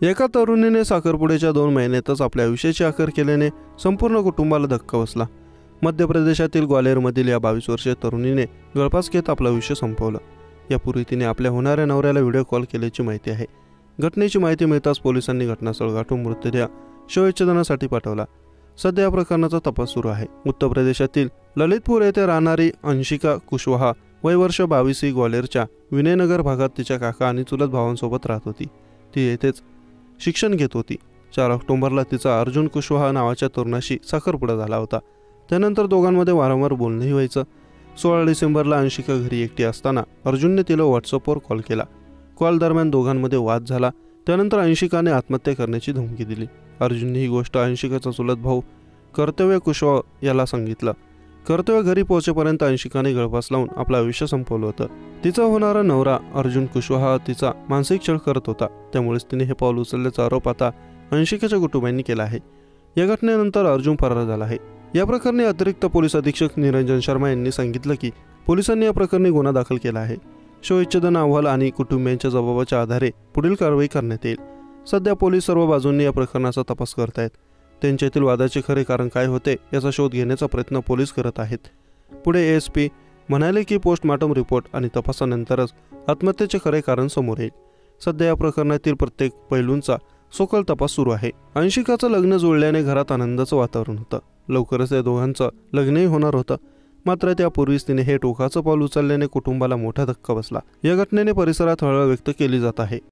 एका तरुणीने साखरपुड्याच्या 2 महिन्यातच आपल्या आयुष्याची अखेर केल्याने संपूर्ण कुटुंबाला धक्का बसला। मध्य प्रदेशातील ग्वालेरमधील या 22 वर्षीय तरुणीने गळफास घेत आपलं आयुष्य संपवलं। यापूर्वी तिने आपल्या होणाऱ्या नवऱ्याला व्हिडिओ कॉल केल्याची माहिती आहे। घटनेची माहिती मिळताच पोलिसांनी घटनास्थळ गाठून मृतदेह शवविच्छेदनासाठी पाठवला। सध्या या प्रकरणाचा तपास सुरू आहे। उत्तर प्रदेशातील ललितपूर येथे राहणारी अंशिका कुशवाहा वय वर्ष 22 ही ग्वालेरच्या विनयनगर भागात तिच्या काका आणि चुलत भावांसोबत राहत होती। ती येथेच शिक्षण घेत होती। 4 ऑक्टोबरला तिचा अर्जुन कुशवाहा नावाच्या तरुणाशी साखरपुडा झाला होता। त्यानंतर दोघांमध्ये वारंवार बोलणंही व्हायचं। 16 डिसेंबरला अंशिका घरी एकटी असताना अर्जुनने तिला व्हॉट्सअपवर कॉल केला। कॉल दरम्यान दोघांमध्ये वाद झाला। त्यानंतर अंशिकाने आत्महत्या करण्याची धमकी दिली। अर्जुनने ही गोष्ट अंशिकाचा चुलत भाऊ कर्तव्य कुशवाहा याला सांगितलं। कर्तव्य घरी पोहोचेपर्यंत अंशिकाने गळफास लावून आपलं आयुष्य संपवलं होतं। तिचा होणारा नवरा अर्जुन कुशवाहा तिचा मानसिक छळ करत होता, त्यामुळेच तिने हे पाऊल उचलल्याचा आरोप आता अंशिकाच्या कुटुंबियांनी केला आहे। या घटनेनंतर अर्जुन फरार झाला आहे। या प्रकरणी अतिरिक्त पोलीस अधीक्षक निरंजन शर्मा यांनी सांगितलं की पोलिसांनी या प्रकरणी गुन्हा दाखल केला आहे। शवविच्छेदन अहवाल आणि कुटुंबियांच्या जबाबाच्या आधारे पुढील कारवाई करण्यात येईल। सध्या पोलीस सर्व बाजूंनी या प्रकरणाचा तपास करत आहेत। त्यांच्यातील वादाचे खरे कारण काय होते याचा शोध घेण्याचा प्रयत्न पोलीस करत आहेत। पुढे एएसपी म्हणाले की पोस्टमॉर्टम रिपोर्ट आणि तपासानंतरच आत्महत्येचे खरे कारण समोर येईल। सध्या या प्रकरणातील प्रत्येक पैलूंचा सखोल तपास सुरू आहे। अंशिकाचं लग्न जुळल्याने घरात आनंदाचं वातावरण होतं। लवकरच या दोघांचं लग्नही होणार होतं, मात्र त्यापूर्वीच तिने हे टोकाचं पाऊल उचलल्याने कुटुंबाला मोठा धक्का बसला। या घटनेने परिसरात हळहळ व्यक्त केली जात आहे।